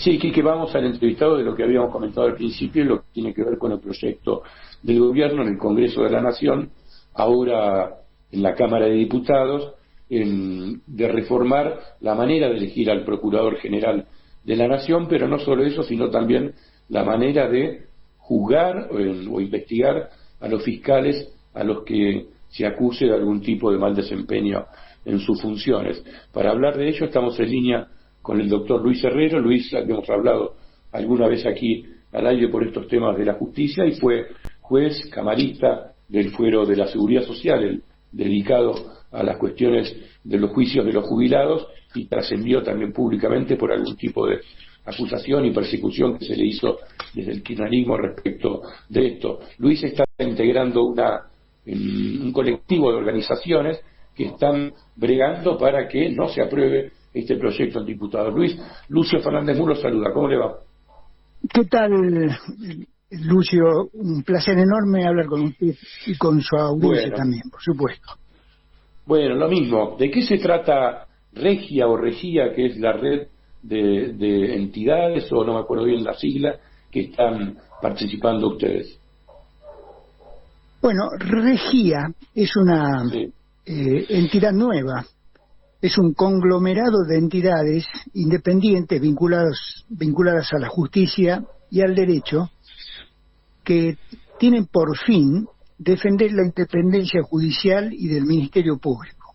Sí, Quique, vamos al entrevistado de lo que habíamos comentado al principio, lo que tiene que ver con el proyecto del gobierno en el Congreso de la Nación, ahora en la Cámara de Diputados, de reformar la manera de elegir al Procurador General de la Nación, pero no solo eso, sino también la manera de juzgar o investigar a los fiscales a los que se acuse de algún tipo de mal desempeño en sus funciones. Para hablar de ello estamos en línea con el doctor Luis Herrero. Luis, hemos hablado alguna vez aquí al aire por estos temas de la justicia y fue juez camarista del Fuero de la Seguridad Social, dedicado a las cuestiones de los juicios de los jubilados, y trascendió también públicamente por algún tipo de acusación y persecución que se le hizo desde el kirchnerismo respecto de esto. Luis está integrando un colectivo de organizaciones que están bregando para que no se apruebe este proyecto al diputado. Lucio Fernández Muro saluda, ¿cómo le va? ¿Qué tal, Lucio? Un placer enorme hablar con usted y con su audiencia también, por supuesto. Bueno, lo mismo. ¿De qué se trata Regia o Regía, que es la red de entidades, o no me acuerdo bien la sigla, que están participando ustedes? Bueno, Regía es una entidad nueva. Es un conglomerado de entidades independientes vinculadas a la justicia y al derecho, que tienen por fin defender la independencia judicial y del Ministerio Público,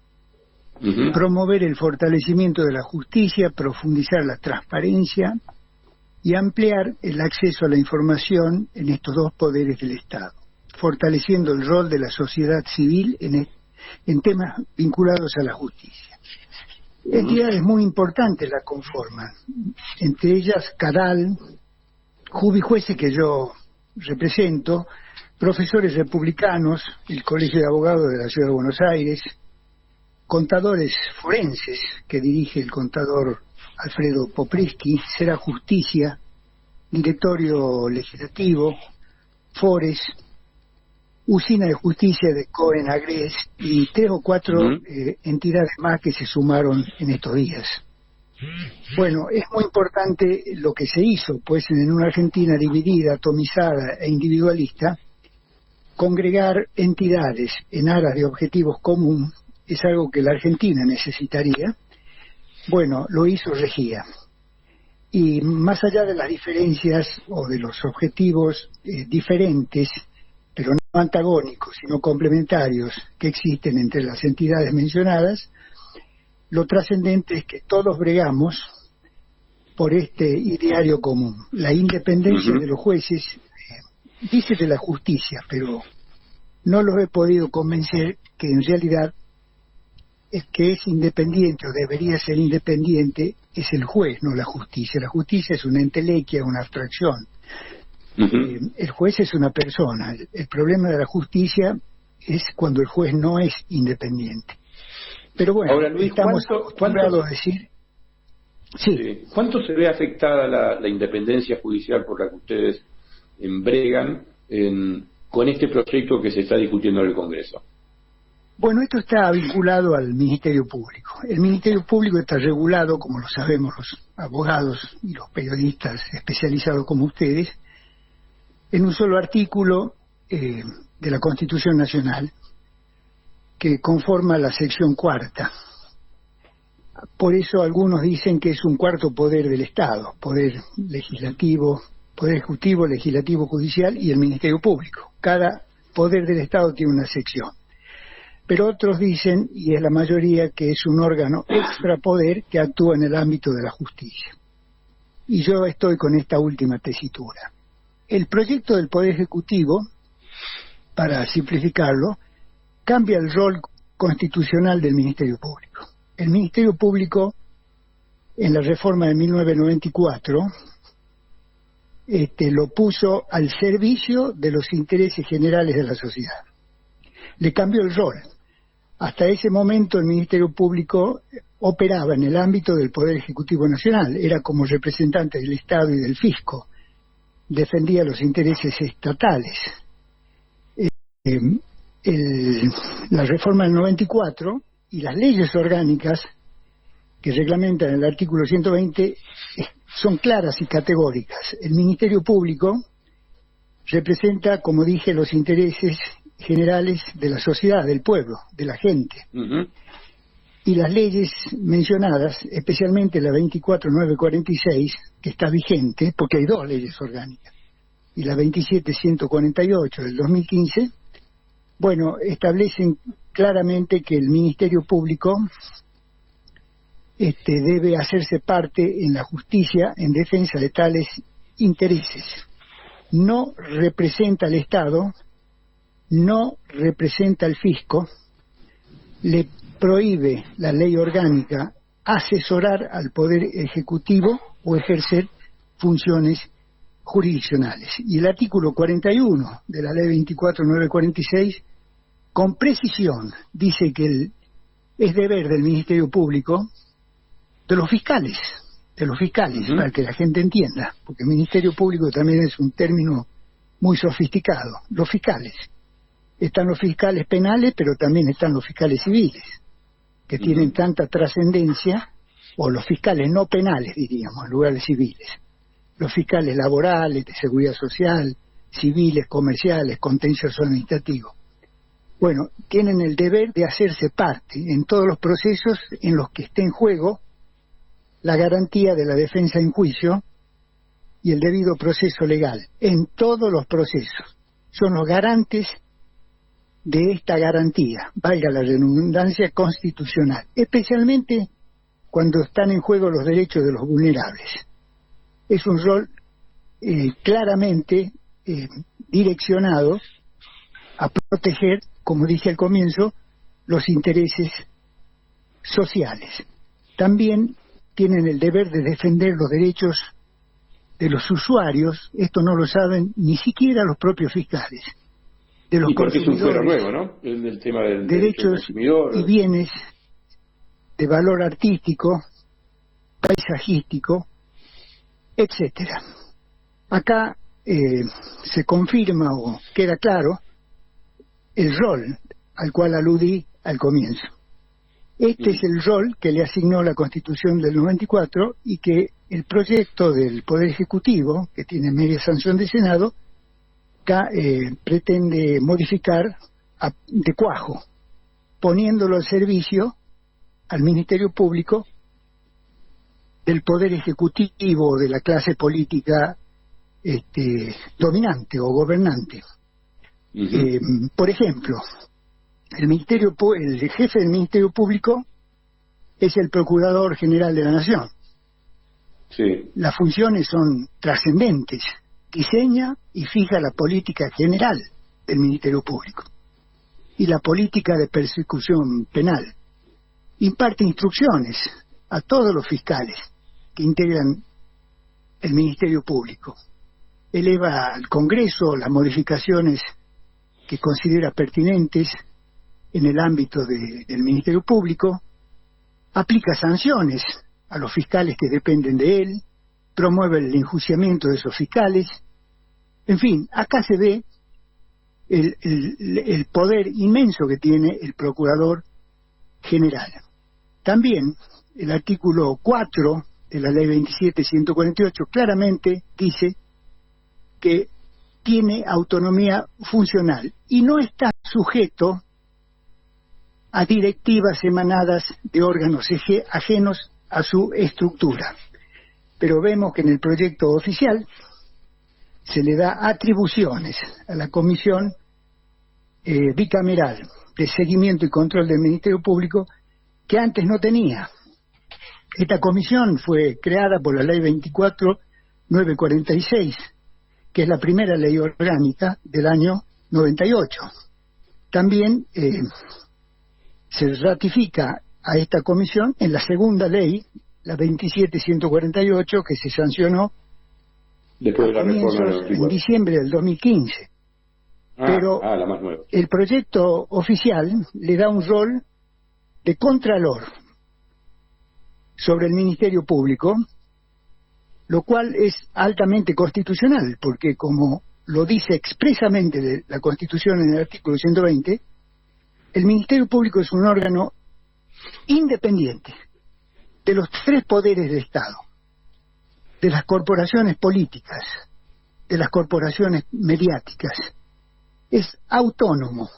promover el fortalecimiento de la justicia, profundizar la transparencia y ampliar el acceso a la información en estos dos poderes del Estado, fortaleciendo el rol de la sociedad civil en temas vinculados a la justicia. Entidades muy importantes la conforman, entre ellas CADAL, jubijueces que yo represento, profesores republicanos, el Colegio de Abogados de la Ciudad de Buenos Aires, contadores forenses que dirige el contador Alfredo Popriski, Sera Justicia, Directorio Legislativo, FORES, Usina de Justicia de Cohen Agres y 3 o 4 entidades más que se sumaron en estos días. Bueno, es muy importante lo que se hizo, pues en una Argentina dividida, atomizada e individualista, congregar entidades en aras de objetivos comunes es algo que la Argentina necesitaría. Bueno, lo hizo Regía. Y más allá de las diferencias o de los objetivos diferentes, pero no antagónicos, sino complementarios, que existen entre las entidades mencionadas, lo trascendente es que todos bregamos por este ideario común, la independencia de los jueces, dice de la justicia, pero no los he podido convencer que en realidad es que es independiente o debería ser independiente es el juez, no la justicia. La justicia es una entelequia, una abstracción. El juez es una persona. El problema de la justicia es cuando el juez no es independiente. Pero bueno, ahora, Luis, estamos acostumbrados a decir... Sí. ¿Cuánto se ve afectada la independencia judicial por la que ustedes bregan con este proyecto que se está discutiendo en el Congreso? Bueno, esto está vinculado al Ministerio Público. El Ministerio Público está regulado, como lo sabemos los abogados y los periodistas especializados como ustedes, en un solo artículo de la Constitución Nacional, que conforma la sección 4ª. Por eso algunos dicen que es un cuarto poder del Estado, poder legislativo, poder ejecutivo, legislativo, judicial y el Ministerio Público. Cada poder del Estado tiene una sección. Pero otros dicen, y es la mayoría, que es un órgano extrapoder que actúa en el ámbito de la justicia. Y yo estoy con esta última tesitura. El proyecto del Poder Ejecutivo, para simplificarlo, cambia el rol constitucional del Ministerio Público. El Ministerio Público, en la reforma de 1994, lo puso al servicio de los intereses generales de la sociedad. Le cambió el rol. Hasta ese momento el Ministerio Público operaba en el ámbito del Poder Ejecutivo Nacional, era como representante del Estado y del Fisco, defendía los intereses estatales. La reforma del 94 y las leyes orgánicas que reglamentan el artículo 120 son claras y categóricas. El Ministerio Público representa, como dije, los intereses generales de la sociedad, del pueblo, de la gente. Uh-huh. Y las leyes mencionadas, especialmente la 24.946, que está vigente, porque hay dos leyes orgánicas, y la 27.148 del 2015, bueno, establecen claramente que el Ministerio Público debe hacerse parte en la justicia en defensa de tales intereses. No representa al Estado, no representa al fisco, le prohíbe la ley orgánica asesorar al Poder Ejecutivo o ejercer funciones jurisdiccionales. Y el artículo 41 de la ley 24.946, con precisión, dice que es deber del Ministerio Público, de los fiscales, uh-huh, para que la gente entienda, porque el Ministerio Público también es un término muy sofisticado. Los fiscales. Están los fiscales penales, pero también están los fiscales civiles, que tienen tanta trascendencia, o los fiscales no penales, diríamos, en lugar de civiles. Los fiscales laborales, de seguridad social, civiles, comerciales, contencioso administrativo. Bueno, tienen el deber de hacerse parte en todos los procesos en los que esté en juego la garantía de la defensa en juicio y el debido proceso legal. En todos los procesos. Son los garantes de esta garantía, valga la redundancia, constitucional, especialmente cuando están en juego los derechos de los vulnerables. Es un rol claramente direccionado a proteger, como dije al comienzo, los intereses sociales. También tienen el deber de defender los derechos de los usuarios. Esto no lo saben ni siquiera los propios fiscales. De los y porque es un fuero consumidores, nuevo, ¿no? El tema del derechos y bienes de valor artístico, paisajístico, etcétera. Acá se confirma o queda claro el rol al cual aludí al comienzo. Este es el rol que le asignó la Constitución del 94 y que el proyecto del Poder Ejecutivo, que tiene media sanción del Senado, pretende modificar de cuajo, poniéndolo al servicio al Ministerio Público del Poder Ejecutivo, de la clase política dominante o gobernante. Uh-huh. Por ejemplo, el jefe del Ministerio Público es el Procurador General de la Nación. Sí. Las funciones son trascendentes. Diseña y fija la política general del Ministerio Público y la política de persecución penal. Imparte instrucciones a todos los fiscales que integran el Ministerio Público. Eleva al Congreso las modificaciones que considera pertinentes en el ámbito del Ministerio Público, aplica sanciones a los fiscales que dependen de él, promueve el enjuiciamiento de esos fiscales. En fin, acá se ve el poder inmenso que tiene el Procurador General. También el artículo 4 de la Ley 27.148 claramente dice que tiene autonomía funcional y no está sujeto a directivas emanadas de órganos ajenos a su estructura. Pero vemos que en el proyecto oficial se le da atribuciones a la Comisión Bicameral de Seguimiento y Control del Ministerio Público que antes no tenía. Esta comisión fue creada por la Ley 24.946, que es la primera ley orgánica del año 98. También se ratifica a esta comisión en la segunda ley, la 27.148, que se sancionó después de la reforma en diciembre del 2015. Pero la más nueva. El proyecto oficial le da un rol de contralor sobre el Ministerio Público, lo cual es altamente constitucional, porque como lo dice expresamente la Constitución en el artículo 120, el Ministerio Público es un órgano independiente de los tres poderes del Estado. de las corporaciones políticas, de las corporaciones mediáticas. Es autónomo.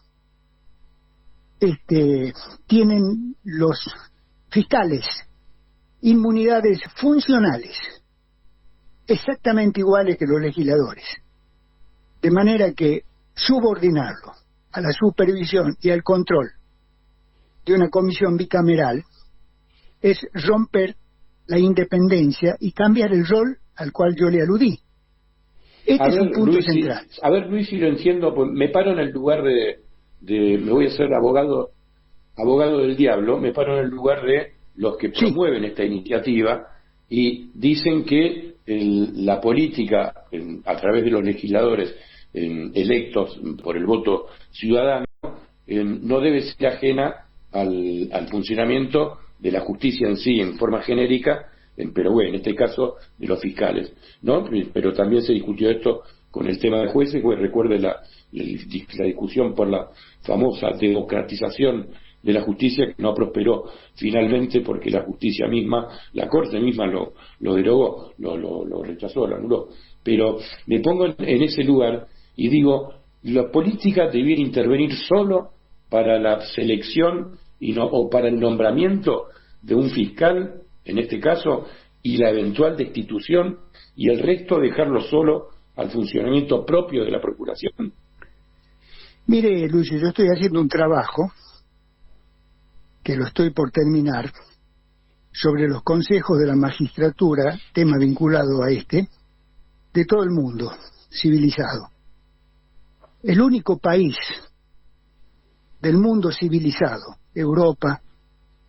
Tienen los fiscales inmunidades funcionales, exactamente iguales que los legisladores. De manera que subordinarlo a la supervisión y al control de una comisión bicameral es romper la independencia y cambiar el rol al cual yo le aludí. Este es un punto central. A ver, Luis, si lo entiendo, pues me paro en el lugar me voy a ser abogado del diablo, me paro en el lugar de los que promueven esta iniciativa y dicen que la política, a través de los legisladores electos por el voto ciudadano, no debe ser ajena al funcionamiento de la justicia en sí, en forma genérica, pero bueno, en este caso de los fiscales, ¿no? Pero también se discutió esto con el tema de jueces, pues recuerde la discusión por la famosa democratización de la justicia, que no prosperó finalmente porque la justicia misma, la Corte misma lo derogó, lo rechazó, lo anuló. Pero me pongo en ese lugar y digo, la política debiera intervenir solo para la selección o para el nombramiento de un fiscal, en este caso, y la eventual destitución, y el resto dejarlo solo al funcionamiento propio de la Procuración. Mire, Luis, yo estoy haciendo un trabajo, que lo estoy por terminar, sobre los consejos de la magistratura, tema vinculado a de todo el mundo civilizado. El único país del mundo civilizado, Europa,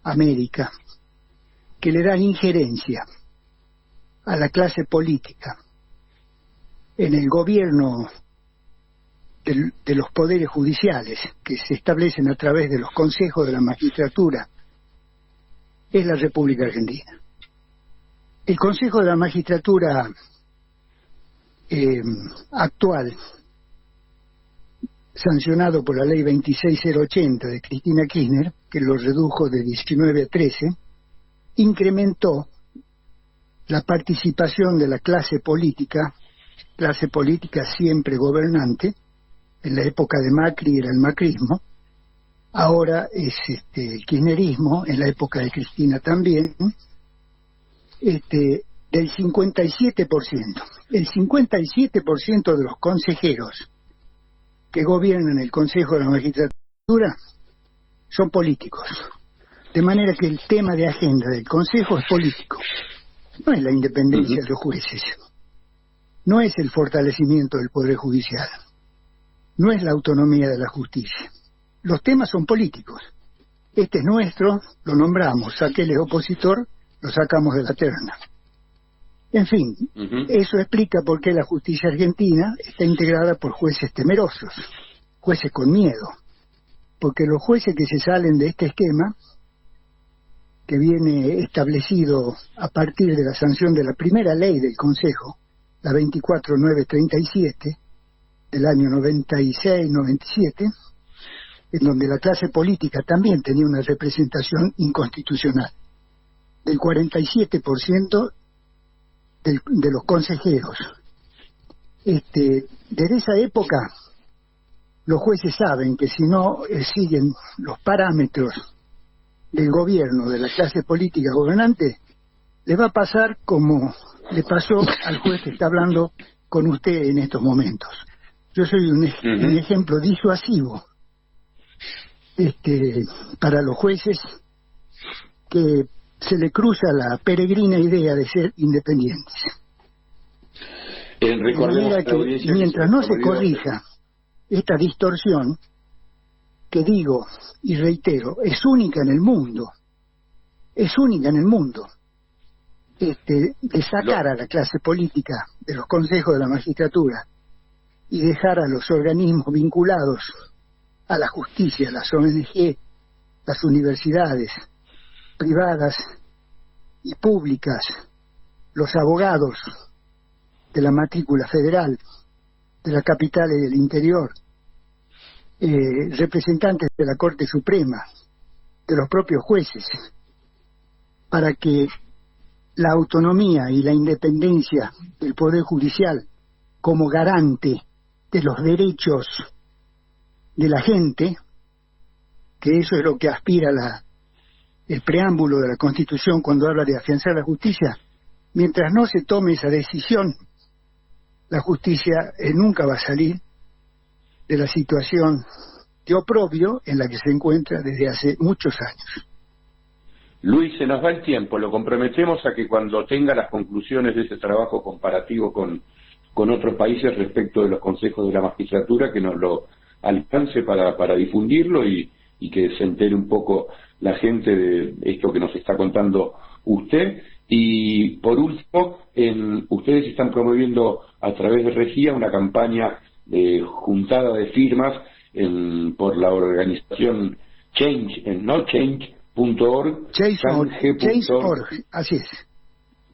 América, que le da injerencia a la clase política en el gobierno de los poderes judiciales que se establecen a través de los consejos de la magistratura, es la República Argentina. El Consejo de la Magistratura actual, sancionado por la ley 26080 de Cristina Kirchner, que lo redujo de 19 a 13, incrementó la participación de la clase política siempre gobernante. En la época de Macri era el macrismo, ahora es el kirchnerismo, en la época de Cristina también, del 57%. El 57% de los consejeros que gobiernan el Consejo de la Magistratura son políticos. De manera que el tema de agenda del Consejo es político. No es la independencia de los jueces, no es el fortalecimiento del Poder Judicial, no es la autonomía de la justicia. Los temas son políticos. Este es nuestro, lo nombramos, aquel es opositor, lo sacamos de la terna. En fin, eso explica por qué la justicia argentina está integrada por jueces temerosos, jueces con miedo, porque los jueces que se salen de este esquema, que viene establecido a partir de la sanción de la primera ley del Consejo, la 24937, del año 96-97, en donde la clase política también tenía una representación inconstitucional, del 47% de los consejeros. Desde esa época, los jueces saben que si no siguen los parámetros del gobierno, de la clase política gobernante, les va a pasar como le pasó al juez que está hablando con usted en estos momentos. Yo soy un ejemplo disuasivo para los jueces que se le cruza la peregrina idea de ser independientes. De manera que mientras no se corrija esta distorsión, que digo y reitero, es única en el mundo, de sacar a la clase política de los consejos de la magistratura y dejar a los organismos vinculados a la justicia, las ONG, las universidades privadas y públicas, los abogados de la matrícula federal, de la capital y del interior, representantes de la Corte Suprema, de los propios jueces, para que la autonomía y la independencia del Poder Judicial como garante de los derechos de la gente, que eso es lo que aspira el preámbulo de la Constitución cuando habla de afianzar la justicia, mientras no se tome esa decisión, la justicia nunca va a salir de la situación de oprobio en la que se encuentra desde hace muchos años. Luis, se nos va el tiempo, lo comprometemos a que cuando tenga las conclusiones de ese trabajo comparativo con otros países respecto de los consejos de la magistratura, que nos lo alcance para difundirlo y que se entere un poco la gente de esto que nos está contando usted. Y por último, ustedes están promoviendo a través de Regía una campaña de juntada de firmas por la organización Change, Change.org. Change.org, así es.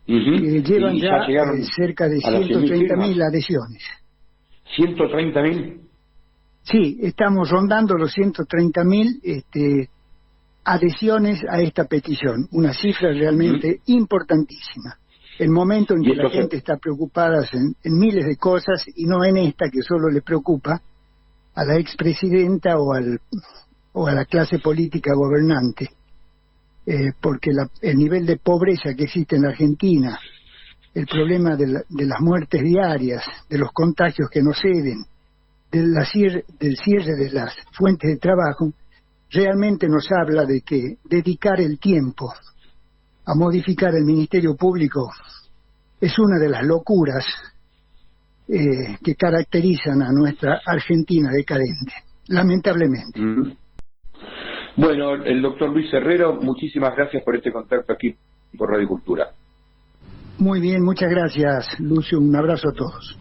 Que llevan ya cerca de 130.000 adhesiones. ¿130.000? Sí, estamos rondando los 130.000 adhesiones a esta petición, una cifra realmente importantísima. El momento en que la gente está preocupada en miles de cosas y no en esta que solo le preocupa a la expresidenta o a la clase política gobernante, porque el nivel de pobreza que existe en la Argentina, el problema de las muertes diarias, de los contagios que no ceden, del cierre de las fuentes de trabajo, realmente nos habla de que dedicar el tiempo a modificar el Ministerio Público es una de las locuras que caracterizan a nuestra Argentina decadente, lamentablemente. Bueno, el doctor Luis Herrero, muchísimas gracias por este contacto aquí por Radio Cultura. Muy bien, muchas gracias, Lucio, un abrazo a todos.